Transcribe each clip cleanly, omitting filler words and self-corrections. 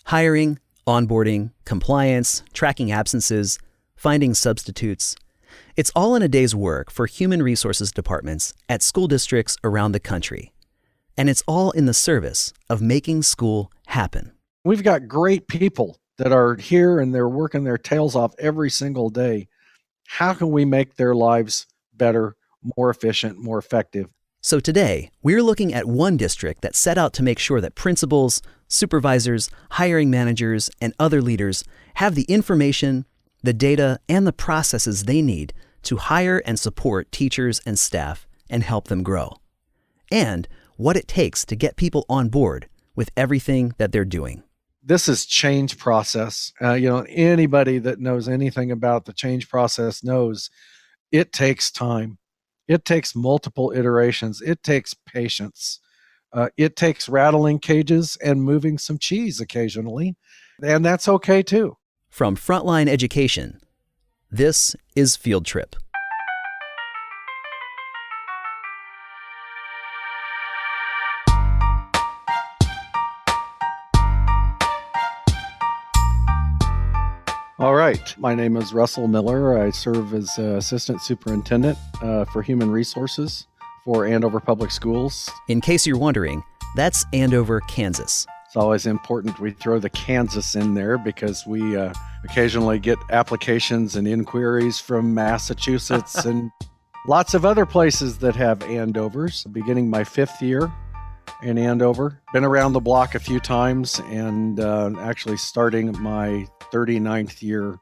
Hiring, onboarding, compliance, tracking absences, finding substitutes. It's all in a day's work for human resources departments at school districts around the country. And it's all in the service of making school happen. We've got great people that are here and they're working their tails off every single day. How can we make their lives better, more efficient, more effective? So today, we're looking at one district that set out to make sure that principals, supervisors, hiring managers, and other leaders have the information, the data, and the processes they need to hire and support teachers and staff and help them grow. And what it takes to get people on board with everything that they're doing. This is change process. Anybody that knows anything about the change process knows it takes time. It takes multiple iterations. It takes patience. It takes rattling cages and moving some cheese occasionally. And that's okay too. From Frontline Education, this is Field Trip. All right. My name is Russell Miller. I serve as Assistant Superintendent for Human Resources for Andover Public Schools. In case you're wondering, that's Andover, Kansas. It's always important we throw the Kansas in there because we occasionally get applications and inquiries from Massachusetts and lots of other places that have Andovers. Beginning my 5th year in Andover. Been around the block a few times and actually starting my 39th year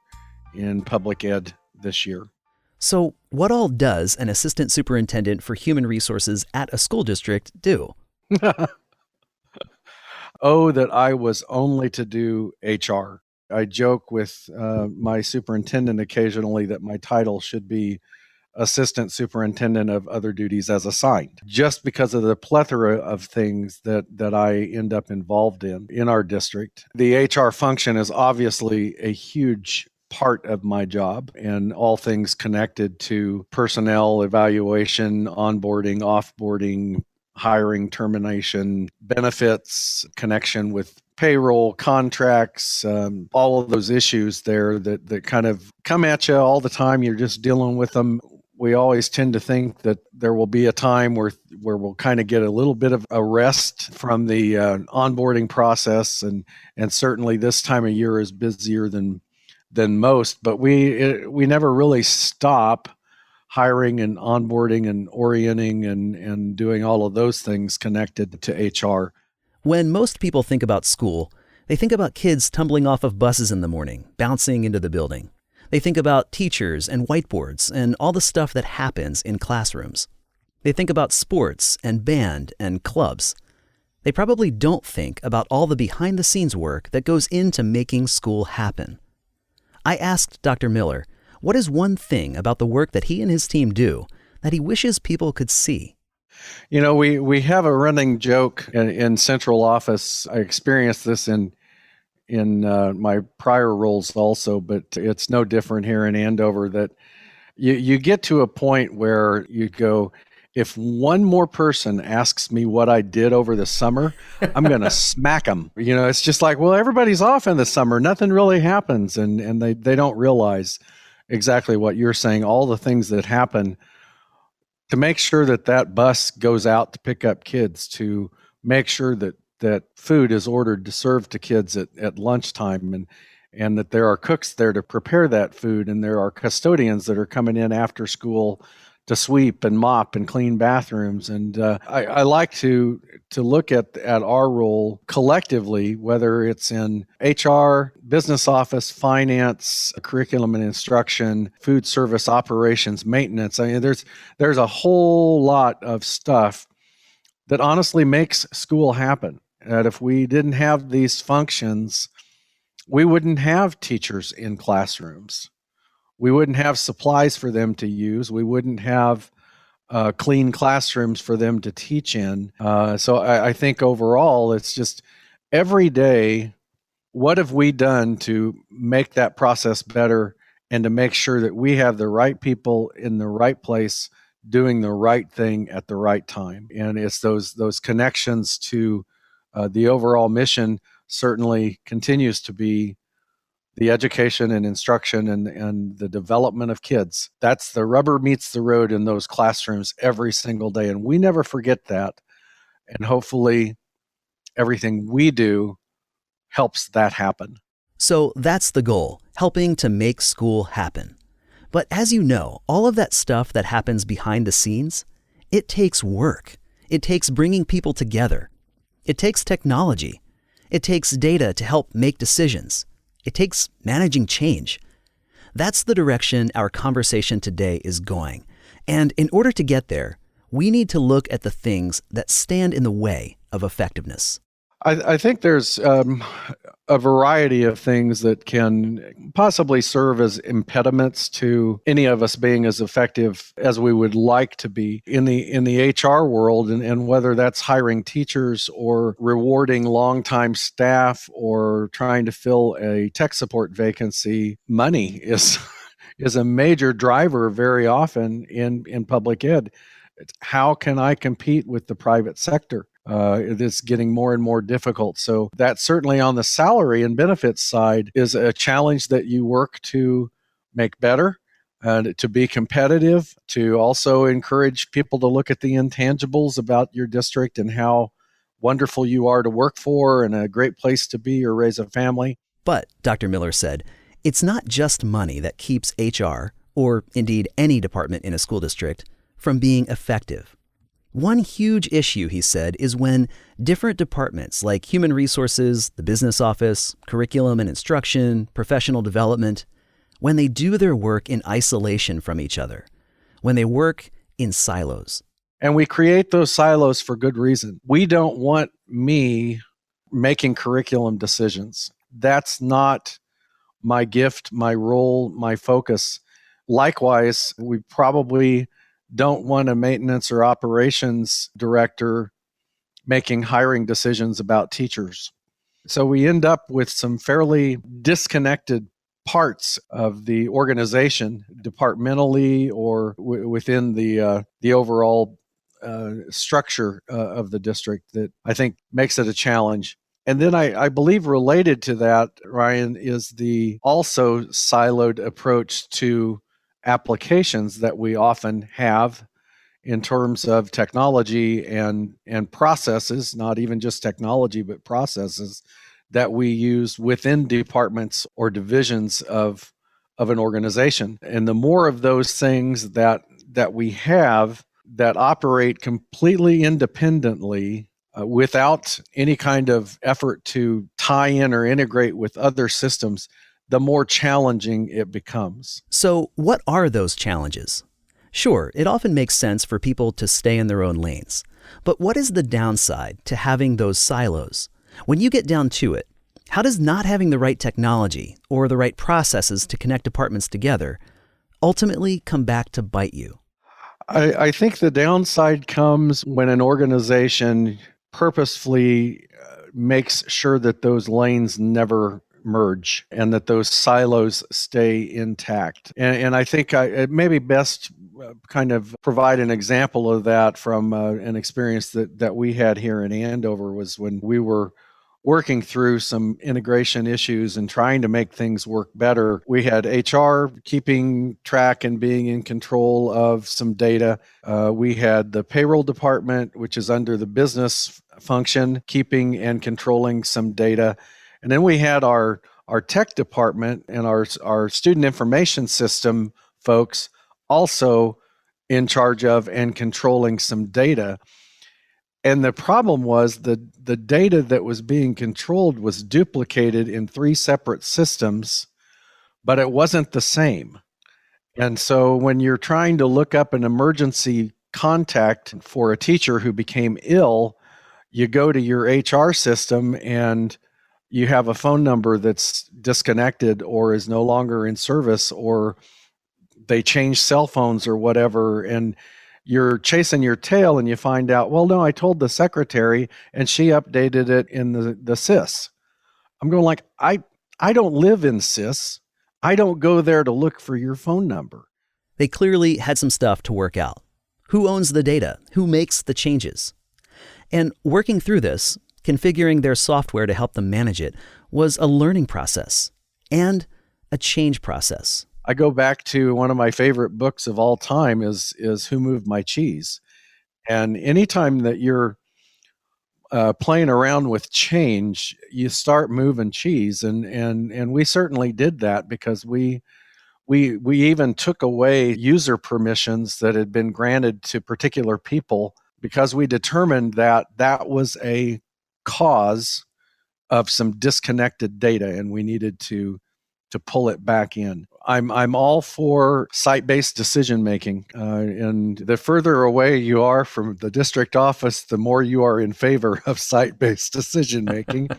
in public ed this year. So what all does an assistant superintendent for human resources at a school district do? Oh, that I was only to do HR. I joke with my superintendent occasionally that my title should be assistant superintendent of other duties as assigned, just because of the plethora of things that I end up involved in our district. The HR function is obviously a huge part of my job and all things connected to personnel evaluation, onboarding, offboarding, hiring, termination, benefits, connection with payroll, contracts, all of those issues there that kind of come at you all the time. You're just dealing with them. We always tend to think that there will be a time where we'll kind of get a little bit of a rest from the onboarding process, and certainly this time of year is busier than most. But we never really stop hiring and onboarding and orienting and doing all of those things connected to HR. When most people think about school, they think about kids tumbling off of buses in the morning, bouncing into the building. They think about teachers and whiteboards and all the stuff that happens in classrooms. They think about sports and band and clubs. They probably don't think about all the behind-the-scenes work that goes into making school happen. I asked Dr. Miller, what is one thing about the work that he and his team do that he wishes people could see? You know, we have a running joke in central office. I experienced this in my prior roles also, but it's no different here in Andover, that you get to a point where you go, if one more person asks me what I did over the summer, I'm going to smack them. You know, it's just like, well, everybody's off in the summer. Nothing really happens. And they don't realize exactly what you're saying, all the things that happen to make sure that bus goes out to pick up kids, to make sure that food is ordered to serve to kids at lunchtime, and that there are cooks there to prepare that food, and there are custodians that are coming in after school to sweep and mop and clean bathrooms. And I like to look at our role collectively, whether it's in HR, business office, finance, curriculum and instruction, food service operations, maintenance. I mean, there's a whole lot of stuff that honestly makes school happen. And if we didn't have these functions, we wouldn't have teachers in classrooms. We wouldn't have supplies for them to use. We wouldn't have clean classrooms for them to teach in. So I think overall, it's just every day, what have we done to make that process better and to make sure that we have the right people in the right place doing the right thing at the right time? And it's those connections to the overall mission certainly continues to be the education and instruction and the development of kids. That's the rubber meets the road in those classrooms every single day. And we never forget that. And hopefully everything we do helps that happen. So that's the goal, helping to make school happen. But as you know, all of that stuff that happens behind the scenes, it takes work. It takes bringing people together. It takes technology. It takes data to help make decisions. It takes managing change. That's the direction our conversation today is going. And in order to get there, we need to look at the things that stand in the way of effectiveness. I think there's a variety of things that can possibly serve as impediments to any of us being as effective as we would like to be in the HR world, and whether that's hiring teachers or rewarding longtime staff or trying to fill a tech support vacancy. Money is a major driver very often in public ed. It's how can I compete with the private sector? It's getting more and more difficult. So that certainly on the salary and benefits side is a challenge that you work to make better, to be competitive, to also encourage people to look at the intangibles about your district and how wonderful you are to work for and a great place to be or raise a family. But, Dr. Miller said, it's not just money that keeps HR, or indeed any department in a school district, from being effective. One huge issue, he said, is when different departments like human resources, the business office, curriculum and instruction, professional development, when they do their work in isolation from each other, when they work in silos. And we create those silos for good reason. We don't want me making curriculum decisions. That's not my gift, my role, my focus. Likewise, we probably don't want a maintenance or operations director making hiring decisions about teachers. So we end up with some fairly disconnected parts of the organization, departmentally or within the overall structure of the district, that I think makes it a challenge. And then I believe related to that, Ryan, is the also siloed approach to applications that we often have in terms of technology and processes, not even just technology, but processes that we use within departments or divisions of an organization. And the more of those things that we have that operate completely independently without any kind of effort to tie in or integrate with other systems, the more challenging it becomes. So what are those challenges? Sure, it often makes sense for people to stay in their own lanes. But what is the downside to having those silos? When you get down to it, how does not having the right technology or the right processes to connect departments together ultimately come back to bite you? I think the downside comes when an organization purposefully makes sure that those lanes never merge and that those silos stay intact. And I think it may be best kind of provide an example of that from an experience that we had here in Andover. Was when we were working through some integration issues and trying to make things work better. We had HR keeping track and being in control of some data. We had the payroll department, which is under the business function, keeping and controlling some data. And then we had our tech department and our student information system folks also in charge of and controlling some data. And the problem was the data that was being controlled was duplicated in 3 separate systems, but it wasn't the same. And so when you're trying to look up an emergency contact for a teacher who became ill, you go to your HR system and you have a phone number that's disconnected or is no longer in service, or they change cell phones or whatever, and you're chasing your tail and you find out, well, no, I told the secretary and she updated it in the SIS. I'm going like, I don't live in SIS. I don't go there to look for your phone number. They clearly had some stuff to work out. Who owns the data? Who makes the changes? And working through this, Configuring their software to help them manage it was a learning process and a change process. I go back to one of my favorite books of all time is Who Moved My Cheese? And anytime that you're playing around with change, you start moving cheese, and we certainly did that because we even took away user permissions that had been granted to particular people because we determined that that was a cause of some disconnected data, and we needed to pull it back in. I'm all for site-based decision making, and the further away you are from the district office, the more you are in favor of site-based decision making.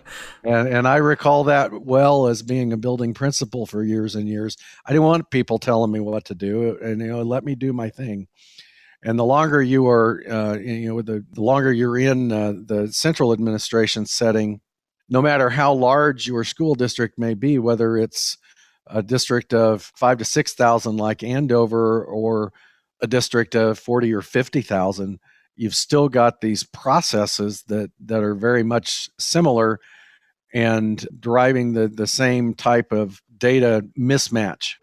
and I recall that well as being a building principal for years and years. I didn't want people telling me what to do, and let me do my thing. And the longer you are, the longer you're in the central administration setting, no matter how large your school district may be, whether it's a district of 5,000 to 6,000 like Andover or a district of 40 or 50,000, you've still got these processes that are very much similar and driving the same type of data mismatch.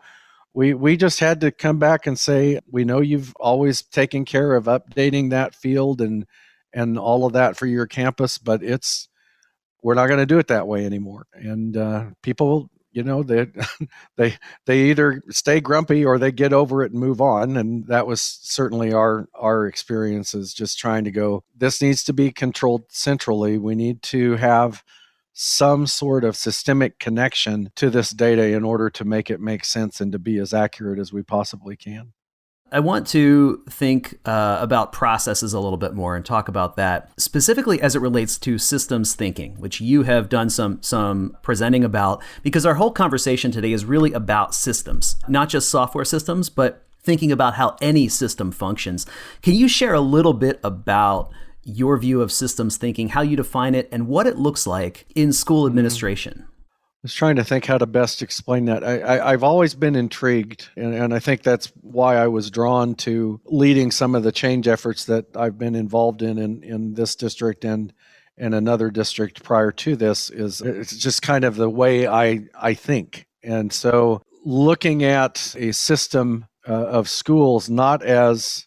We just had to come back and say, we know you've always taken care of updating that field and all of that for your campus, but we're not going to do it that way anymore. And people, they they either stay grumpy or they get over it and move on. And that was certainly our experiences, just trying to go, this needs to be controlled centrally. We need to have some sort of systemic connection to this data in order to make it make sense and to be as accurate as we possibly can. I want to think about processes a little bit more and talk about that specifically as it relates to systems thinking, which you have done some presenting about, because our whole conversation today is really about systems, not just software systems, but thinking about how any system functions. Can you share a little bit about your view of systems thinking, how you define it, and what it looks like in school administration? I was trying to think how to best explain that. I've always been intrigued, and I think that's why I was drawn to leading some of the change efforts that I've been involved in this district and another district prior to this. It's just kind of the way I think. And so looking at a system of schools not as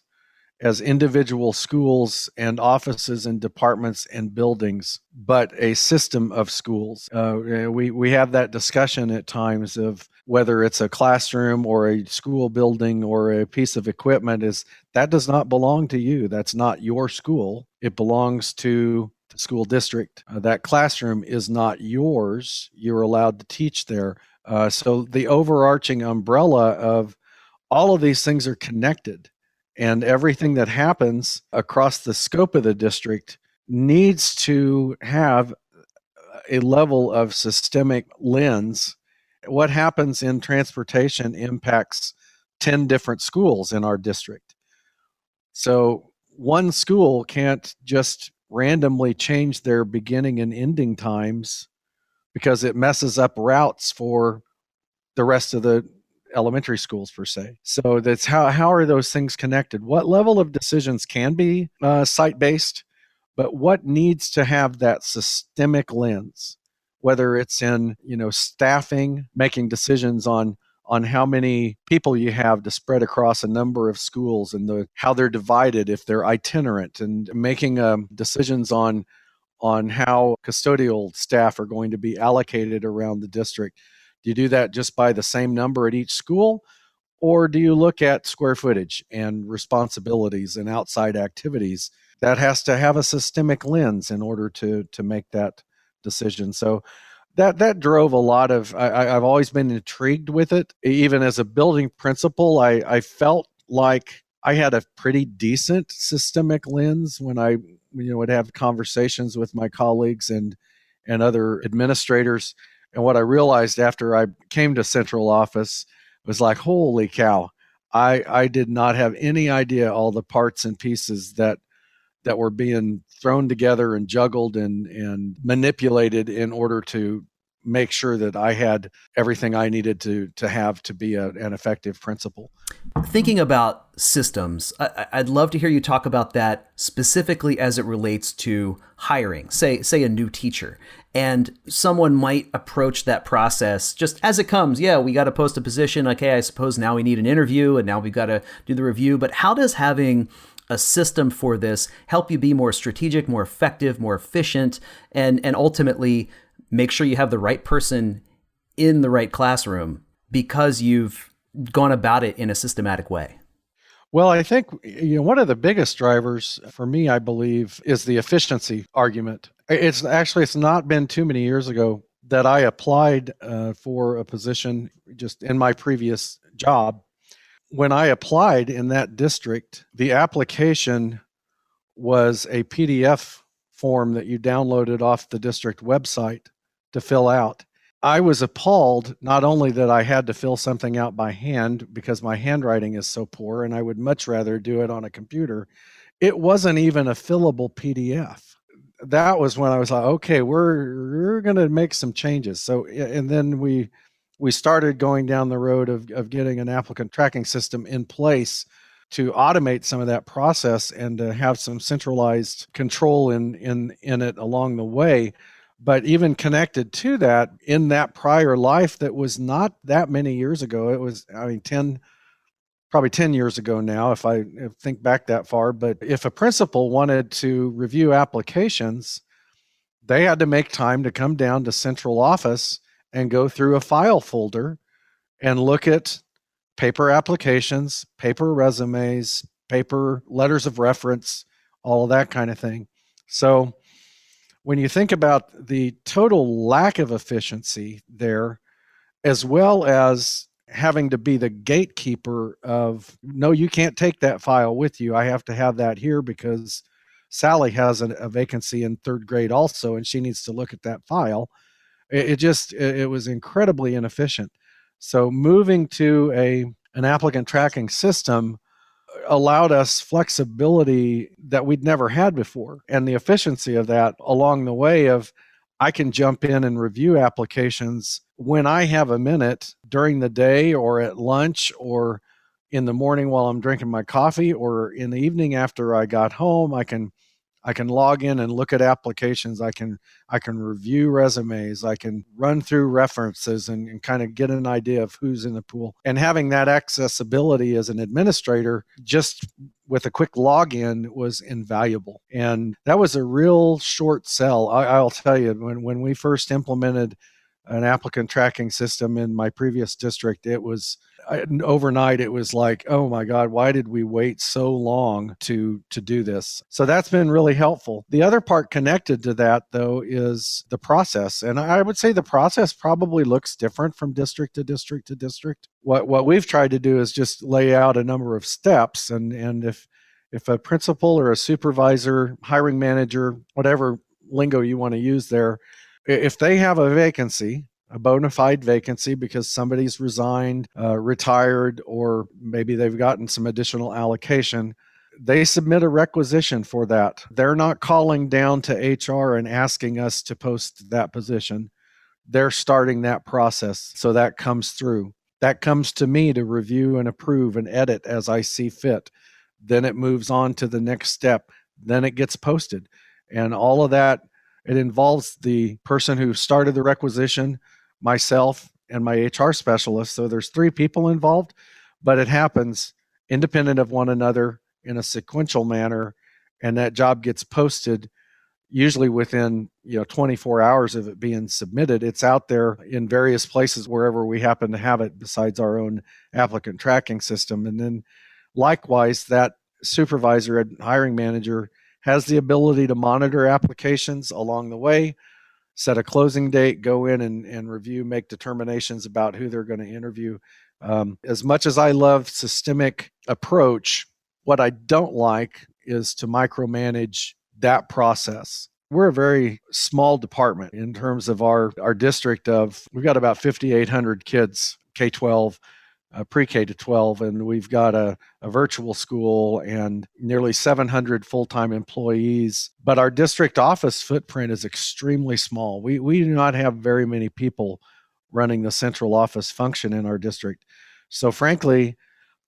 individual schools and offices and departments and buildings, but a system of schools. We have that discussion at times of whether it's a classroom or a school building or a piece of equipment, is that does not belong to you. That's not your school. It belongs to the school district. That classroom is not yours. You're allowed to teach there. So the overarching umbrella of all of these things are connected. And everything that happens across the scope of the district needs to have a level of systemic lens. What happens in transportation impacts 10 different schools in our district. So one school can't just randomly change their beginning and ending times because it messes up routes for the rest of the elementary schools per se. So that's how are those things connected? What level of decisions can be site-based, but what needs to have that systemic lens? Whether it's in staffing, making decisions on how many people you have to spread across a number of schools and how they're divided if they're itinerant, and making decisions on how custodial staff are going to be allocated around the district. Do you do that just by the same number at each school? Or do you look at square footage and responsibilities and outside activities? That has to have a systemic lens in order to make that decision. So that drove a lot of, I've always been intrigued with it. Even as a building principal, I felt like I had a pretty decent systemic lens when I would have conversations with my colleagues and other administrators. And what I realized after I came to central office was like, holy cow, I did not have any idea all the parts and pieces that were being thrown together and juggled and manipulated in order to make sure that I had everything I needed to have to be an effective principal. Thinking about systems, I'd love to hear you talk about that specifically as it relates to hiring, say a new teacher. And someone might approach that process just as it comes. Yeah, we got to post a position. Okay, I suppose now we need an interview and now we've got to do the review. But how does having a system for this help you be more strategic, more effective, more efficient, and ultimately make sure you have the right person in the right classroom because you've gone about it in a systematic way? Well, I think one of the biggest drivers for me, I believe, is the efficiency argument. It's not been too many years ago that I applied for a position just in my previous job. When I applied in that district, the application was a PDF form that you downloaded off the district website to fill out. I was appalled not only that I had to fill something out by hand because my handwriting is so poor and I would much rather do it on a computer. It wasn't even a fillable PDF. That was when I was like, okay, we're going to make some changes. So, and then we started going down the road of getting an applicant tracking system in place to automate some of that process and to have some centralized control in it along the way. But even connected to that, in that prior life that was not that many years ago, it was, probably 10 years ago now, if I think back that far. But if a principal wanted to review applications, they had to make time to come down to central office and go through a file folder and look at paper applications, paper resumes, paper letters of reference, all of that kind of thing. So when you think about the total lack of efficiency there, as well as having to be the gatekeeper of, no, you can't take that file with you. I have to have that here because Sally has a vacancy in third grade also, and she needs to look at that file. It was incredibly inefficient. So moving to an applicant tracking system allowed us flexibility that we'd never had before, and the efficiency of that along the way of I can jump in and review applications when I have a minute during the day or at lunch or in the morning while I'm drinking my coffee or in the evening after I got home. I can log in and look at applications. I can review resumes. I can run through references and kind of get an idea of who's in the pool. And having that accessibility as an administrator, just with a quick login, was invaluable. And that was a real short sell. I'll tell you, when we first implemented an applicant tracking system in my previous district, it was overnight. It was like, oh my God, why did we wait so long to do this? So that's been really helpful. The other part connected to that, though, is the process. And I would say the process probably looks different from district to district to district. What we've tried to do is just lay out a number of steps. And if a principal or a supervisor, hiring manager, whatever lingo you want to use there, if they have a vacancy, a bona fide vacancy because somebody's resigned, retired, or maybe they've gotten some additional allocation, they submit a requisition for that. They're not calling down to HR and asking us to post that position. They're starting that process. So that comes through. That comes to me to review and approve and edit as I see fit. Then it moves on to the next step. Then it gets posted. And all of that, it involves the person who started the requisition, myself, and my HR specialist. So there's 3 people involved, but it happens independent of one another in a sequential manner. And that job gets posted usually within 24 hours of it being submitted. It's out there in various places wherever we happen to have it besides our own applicant tracking system. And then likewise, that supervisor and hiring manager has the ability to monitor applications along the way, set a closing date, go in and review, make determinations about who they're going to interview. As much as I love systemic approach, what I don't like is to micromanage that process. We're a very small department in terms of our district we've got about 5,800 kids, K-12, pre-K to 12, and we've got a virtual school and nearly 700 full-time employees. But our district office footprint is extremely small. We do not have very many people running the central office function in our district. So frankly,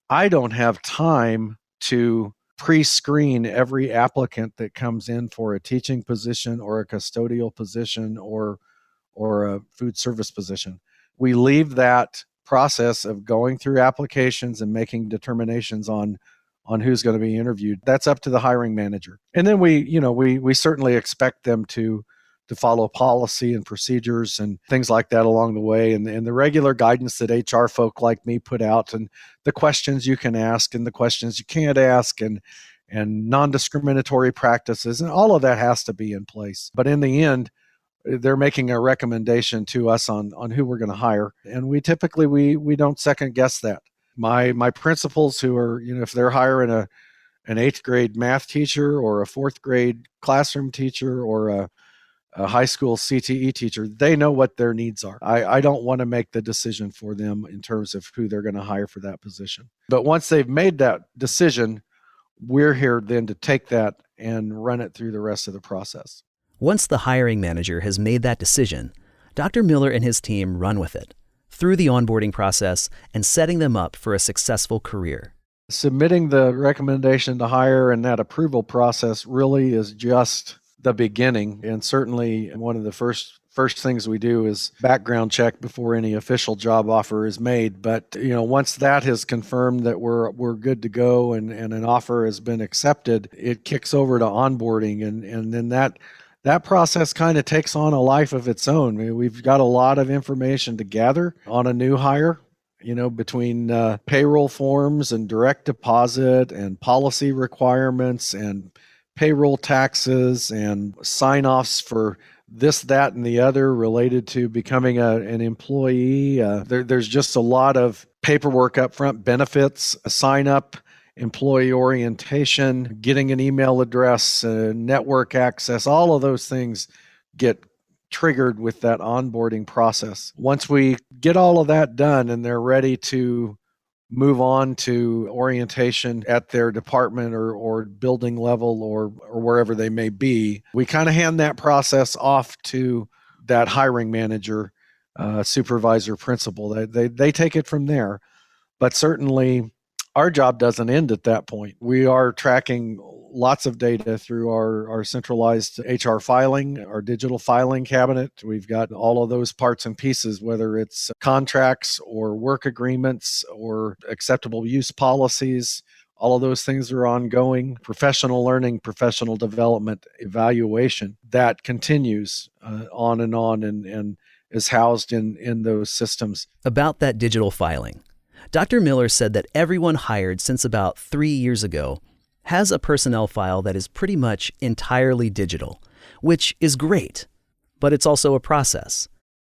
I don't have time to pre-screen every applicant that comes in for a teaching position or a custodial position or a food service position. We leave that process of going through applications and making determinations on who's going to be interviewed. That's up to the hiring manager. And then we certainly expect them to follow policy and procedures and things like that along the way, and the regular guidance that HR folk like me put out, and the questions you can ask and the questions you can't ask, and non-discriminatory practices, and all of that has to be in place. But in the end, they're making a recommendation to us on who we're going to hire, and we typically we don't second guess that. My principals, who are, if they're hiring an 8th grade math teacher or a 4th grade classroom teacher or a high school CTE teacher, they know what their needs are. I don't want to make the decision for them in terms of who they're going to hire for that position. But once they've made that decision, we're here then to take that and run it through the rest of the process. Once the hiring manager has made that decision, Dr. Miller and his team run with it through the onboarding process and setting them up for a successful career. Submitting the recommendation to hire and that approval process really is just the beginning. And certainly one of the first things we do is background check before any official job offer is made. But once that has confirmed that we're good to go and an offer has been accepted, it kicks over to onboarding, and then that process kind of takes on a life of its own. I mean, we've got a lot of information to gather on a new hire, between payroll forms and direct deposit and policy requirements and payroll taxes and sign-offs for this, that, and the other related to becoming an employee. There's just a lot of paperwork up front, benefits, a sign-up, employee orientation, getting an email address, network access. All of those things get triggered with that onboarding process. Once we get all of that done and they're ready to move on to orientation at their department or building level or wherever they may be, we kind of hand that process off to that hiring manager, supervisor, principal. They take it from there. But certainly our job doesn't end at that point. We are tracking lots of data through our centralized HR filing, our digital filing cabinet. We've got all of those parts and pieces, whether it's contracts or work agreements or acceptable use policies. All of those things are ongoing. Professional learning, professional development, evaluation, that continues on and is housed in those systems. About that digital filing, Dr. Miller said that everyone hired since about 3 years ago has a personnel file that is pretty much entirely digital, which is great, but it's also a process.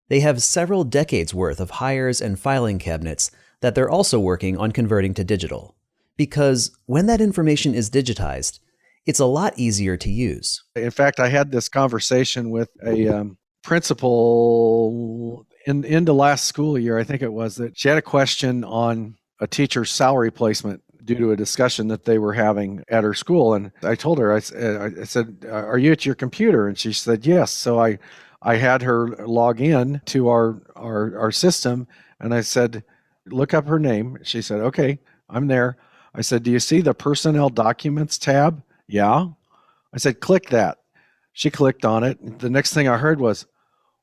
They have several decades worth of hires and filing cabinets that they're also working on converting to digital, because when that information is digitized, it's a lot easier to use. In fact, I had this conversation with a principal into last school year, I think it was, that she had a question on a teacher's salary placement due to a discussion that they were having at her school. And I told her, I said, "Are you at your computer?" And she said, "Yes." So I had her log in to our system, and I said, "Look up her name." She said, "Okay, I'm there." I said, "Do you see the personnel documents tab?" "Yeah." I said, "Click that." She clicked on it. The next thing I heard was,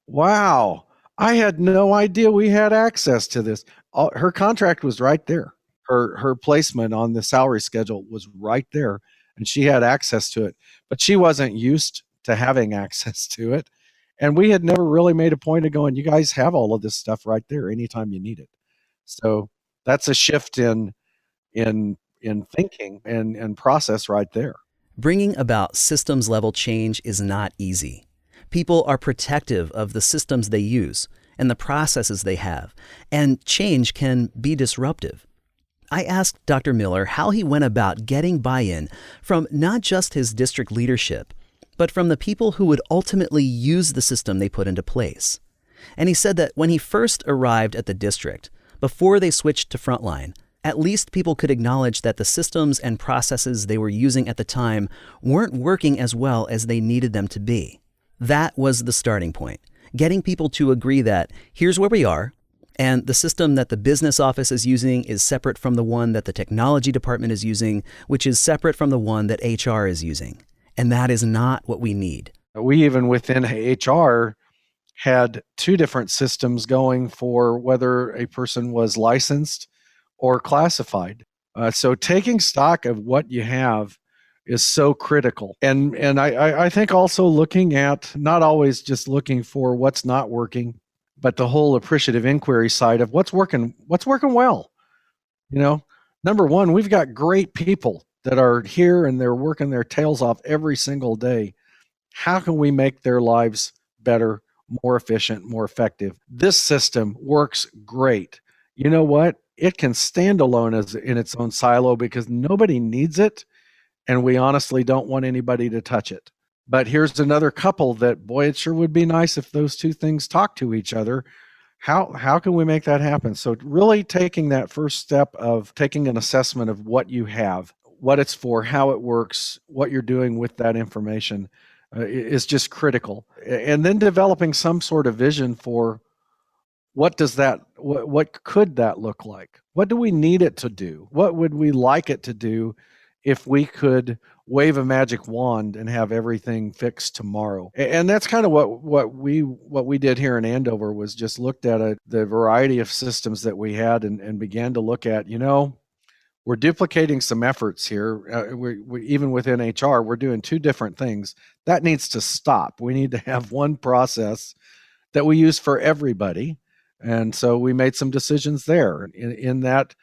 "Wow, I had no idea we had access to this." Her contract was right there. Her placement on the salary schedule was right there, and she had access to it. But she wasn't used to having access to it. And we had never really made a point of going, "You guys have all of this stuff right there anytime you need it." So that's a shift in thinking and process right there. Bringing about systems level change is not easy. People are protective of the systems they use and the processes they have, and change can be disruptive. I asked Dr. Miller how he went about getting buy-in from not just his district leadership, but from the people who would ultimately use the system they put into place. And he said that when he first arrived at the district, Before they switched to Frontline, at least people could acknowledge that the systems and processes they were using at the time weren't working as well as they needed them to be. That was the starting point, getting people to agree that here's where we are, and the system that the business office is using is separate from the one that the technology department is using, which is separate from the one that HR is using. And that is not what we need. We even within HR had two different systems going for whether a person was licensed or classified. So taking stock of what you have is so critical. And I think also looking at, not always just looking for what's not working, but the whole appreciative inquiry side of what's working well. Number one, we've got great people that are here and they're working their tails off every single day. How can we make their lives better, more efficient, more effective? This system works great. You know what? It can stand alone as in its own silo because nobody needs it, and we honestly don't want anybody to touch it. But here's another couple that, boy, it sure would be nice if those two things talk to each other. How can we make that happen? So really taking that first step of taking an assessment of what you have, what it's for, how it works, what you're doing with that information is just critical. And then developing some sort of vision for what could that look like? What do we need it to do? What would we like it to do if we could wave a magic wand and have everything fixed tomorrow? And that's kind of what we did here in Andover, was just looked at the variety of systems that we had and began to look at, we're duplicating some efforts here. We even within HR, we're doing two different things. That needs to stop. We need to have one process that we use for everybody. And so we made some decisions there. In that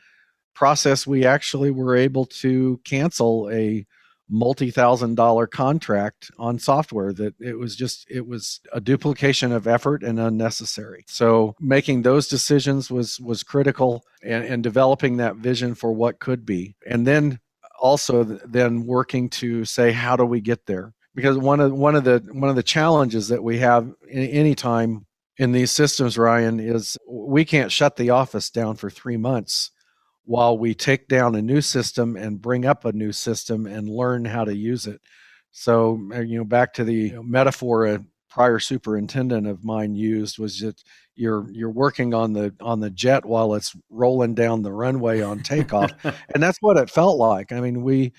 process, we actually were able to cancel a multi-$1,000 contract on software that it was a duplication of effort and unnecessary. So making those decisions was critical, and developing that vision for what could be. And then also then working to say, how do we get there? Because one of the challenges that we have any time in these systems, Ryan, is we can't shut the office down for 3 months while we take down a new system and bring up a new system and learn how to use it. So, back to the metaphor a prior superintendent of mine used, was that you're working on the jet while it's rolling down the runway on takeoff. And that's what it felt like. I mean, we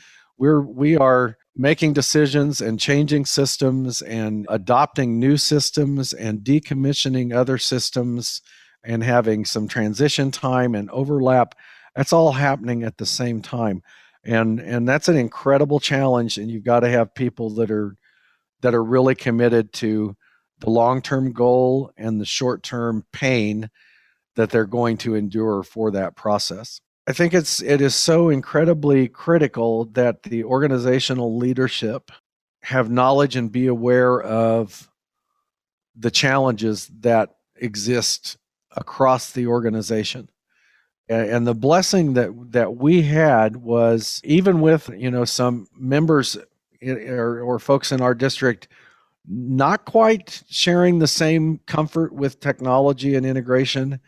are making decisions and changing systems and adopting new systems and decommissioning other systems and having some transition time and overlap. That's all happening at the same time. And that's an incredible challenge. And you've got to have people that are really committed to the long-term goal and the short-term pain that they're going to endure for that process. I think it is so incredibly critical that the organizational leadership have knowledge and be aware of the challenges that exist across the organization. And the blessing that we had was, even with some members or folks in our district not quite sharing the same comfort with technology and integration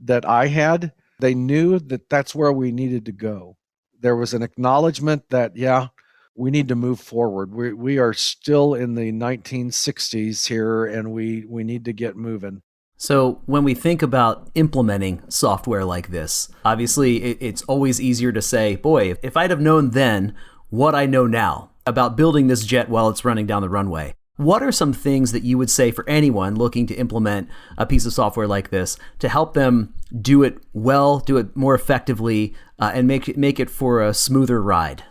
that I had, they knew that that's where we needed to go. There was an acknowledgement that, we need to move forward. We are still in the 1960s here, and we need to get moving. So when we think about implementing software like this, obviously it's always easier to say, boy, if I'd have known then what I know now about building this jet while it's running down the runway. What are some things that you would say for anyone looking to implement a piece of software like this to help them do it well, do it more effectively, and make it for a smoother ride?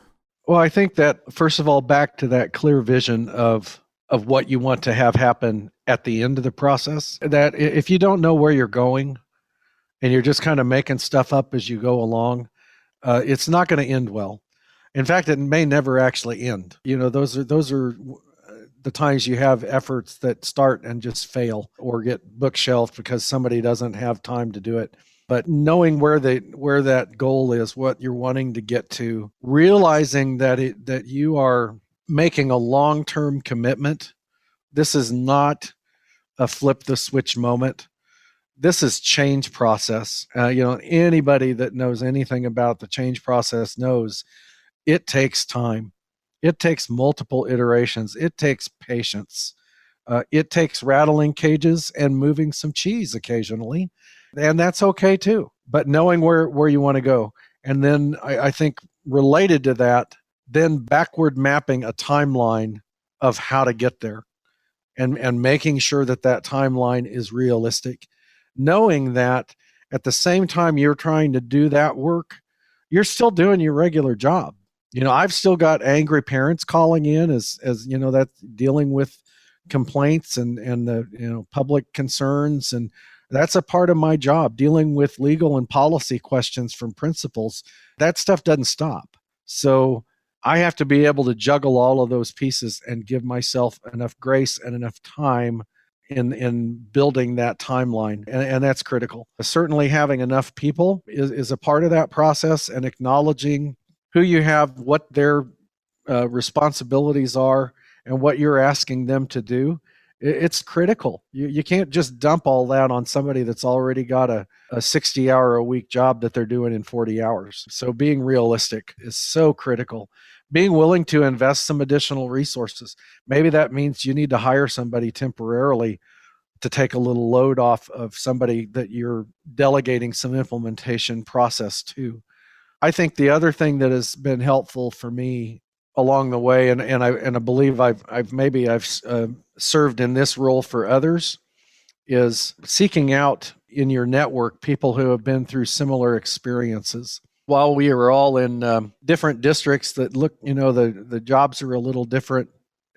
Well, I think that, first of all, back to that clear vision of what you want to have happen at the end of the process, that if you don't know where you're going and you're just kind of making stuff up as you go along, it's not going to end well. In fact, it may never actually end. Those are the times you have efforts that start and just fail or get bookshelved because somebody doesn't have time to do it. But knowing where that goal is, what you're wanting to get to, realizing that you are making a long-term commitment. This is not a flip the switch moment. this is change process. Anybody that knows anything about the change process knows it takes time. It takes multiple iterations. It takes patience. It takes rattling cages and moving some cheese occasionally. And that's okay too. But knowing where you want to go. And then I think related to that, then backward mapping a timeline of how to get there, and making sure that that timeline is realistic, knowing that at the same time you're trying to do that work, you're still doing your regular job. I've still got angry parents calling in as that's dealing with complaints and the public concerns, and that's a part of my job, dealing with legal and policy questions from principals. That stuff doesn't stop. So I have to be able to juggle all of those pieces and give myself enough grace and enough time in building that timeline. And that's critical. Certainly having enough people is a part of that process, and acknowledging who you have, what their responsibilities are, and what you're asking them to do. It's critical. You can't just dump all that on somebody that's already got a 60-hour-a-week job that they're doing in 40 hours. So being realistic is so critical. Being willing to invest some additional resources. Maybe that means you need to hire somebody temporarily to take a little load off of somebody that you're delegating some implementation process to. I think the other thing that has been helpful for me along the way, and I believe I've served in this role for others, is seeking out in your network people who have been through similar experiences. While we are all in different districts that look, the jobs are a little different,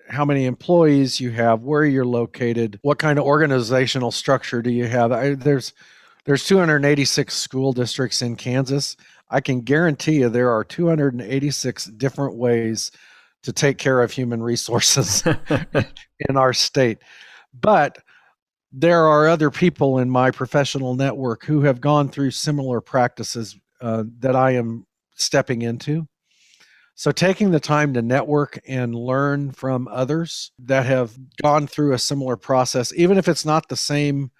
how many employees you have, where you're located, what kind of organizational structure do you have? There's 286 school districts in Kansas. I can guarantee you there are 286 different ways to take care of human resources in our state. But there are other people in my professional network who have gone through similar practices that I am stepping into. So taking the time to network and learn from others that have gone through a similar process, even if it's not the same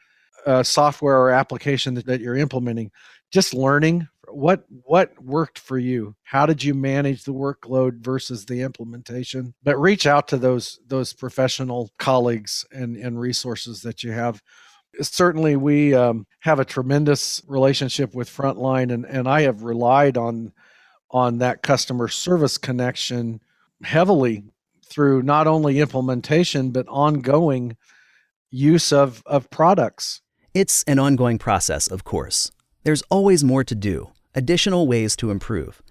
software or application that you're implementing, just learning what worked for you. How did you manage the workload versus the implementation? But reach out to those professional colleagues and resources that you have. Certainly, we have a tremendous relationship with Frontline, and I have relied on that customer service connection heavily through not only implementation, but ongoing use of products. It's an ongoing process, of course. There's always more to do, additional ways to improve.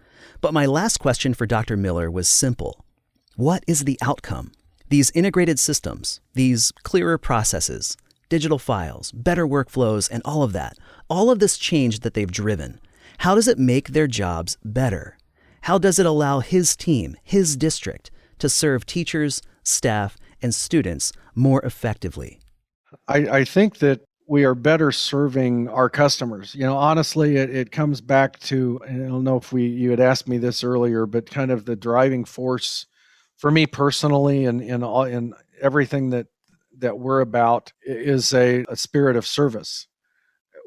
But my last question for Dr. Miller was simple. What is the outcome? These integrated systems, these clearer processes, digital files, better workflows, and all of this change that they've driven, how does it make their jobs better? How does it allow his team, his district, to serve teachers, staff, and students more effectively? I think that we are better serving our customers. Honestly, it comes back to, I don't know if you had asked me this earlier, but kind of the driving force for me personally and in everything that we're about is a spirit of service.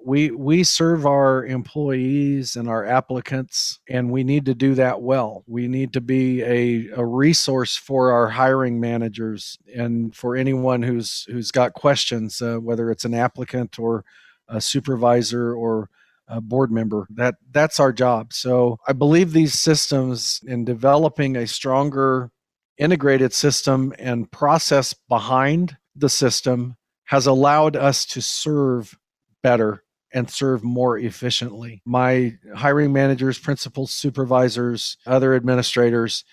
We serve our employees and our applicants, and we need to do that well. We need to be a resource for our hiring managers and for anyone who's got questions, whether it's an applicant or a supervisor or a board member. That's our job. So I believe these systems, in developing a stronger integrated system and process behind the system, has allowed us to serve better and serve more efficiently. My hiring managers, principals, supervisors, other administrators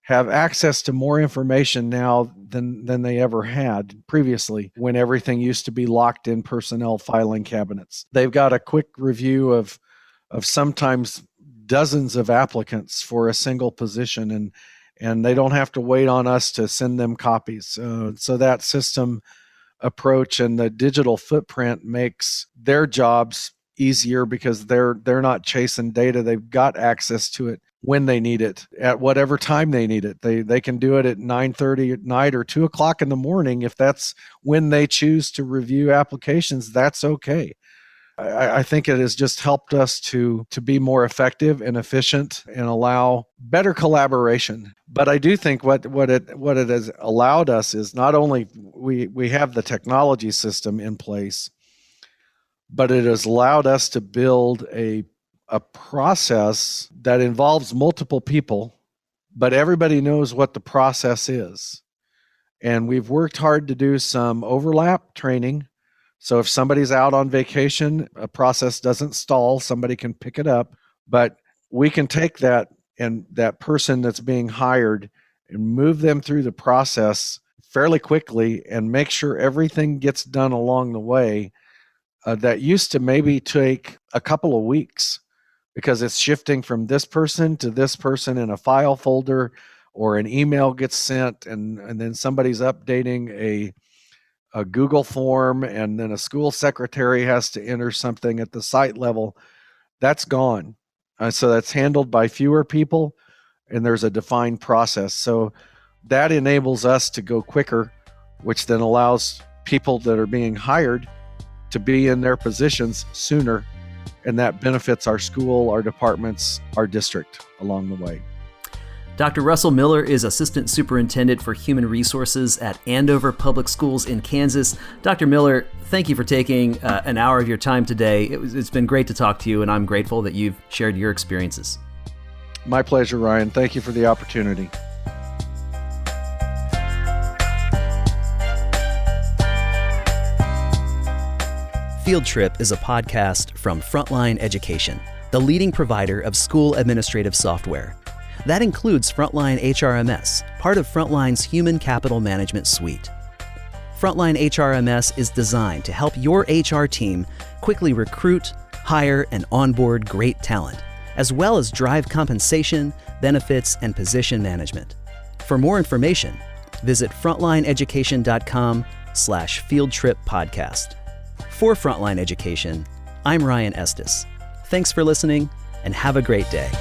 have access to more information now than they ever had previously, when everything used to be locked in personnel filing cabinets. They've got a quick review of sometimes dozens of applicants for a single position, and they don't have to wait on us to send them copies. So that system approach and the digital footprint makes their jobs easier because they're not chasing data. They've got access to it when they need it, at whatever time they need it. They can do it at 9:30 at night or 2 o'clock in the morning. If that's when they choose to review applications, that's okay. I think it has just helped us to be more effective and efficient and allow better collaboration. But I do think what it has allowed us is not only we have the technology system in place, but it has allowed us to build a process that involves multiple people, but everybody knows what the process is. And we've worked hard to do some overlap training. So if somebody's out on vacation, a process doesn't stall, somebody can pick it up, but we can take that and that person that's being hired and move them through the process fairly quickly and make sure everything gets done along the way. That used to maybe take a couple of weeks because it's shifting from this person to this person in a file folder, or an email gets sent and then somebody's updating a Google form, and then a school secretary has to enter something at the site level. That's gone. So that's handled by fewer people, and there's a defined process. So that enables us to go quicker, which then allows people that are being hired to be in their positions sooner, and that benefits our school, our departments, our district along the way. Dr. Russell Miller is Assistant Superintendent for Human Resources at Andover Public Schools in Kansas. Dr. Miller, thank you for taking an hour of your time today. It's been great to talk to you, and I'm grateful that you've shared your experiences. My pleasure, Ryan. Thank you for the opportunity. Field Trip is a podcast from Frontline Education, the leading provider of school administrative software. That includes Frontline HRMS, part of Frontline's Human Capital Management Suite. Frontline HRMS is designed to help your HR team quickly recruit, hire, and onboard great talent, as well as drive compensation, benefits, and position management. For more information, visit frontlineeducation.com/fieldtrippodcast. For Frontline Education, I'm Ryan Estes. Thanks for listening, and have a great day.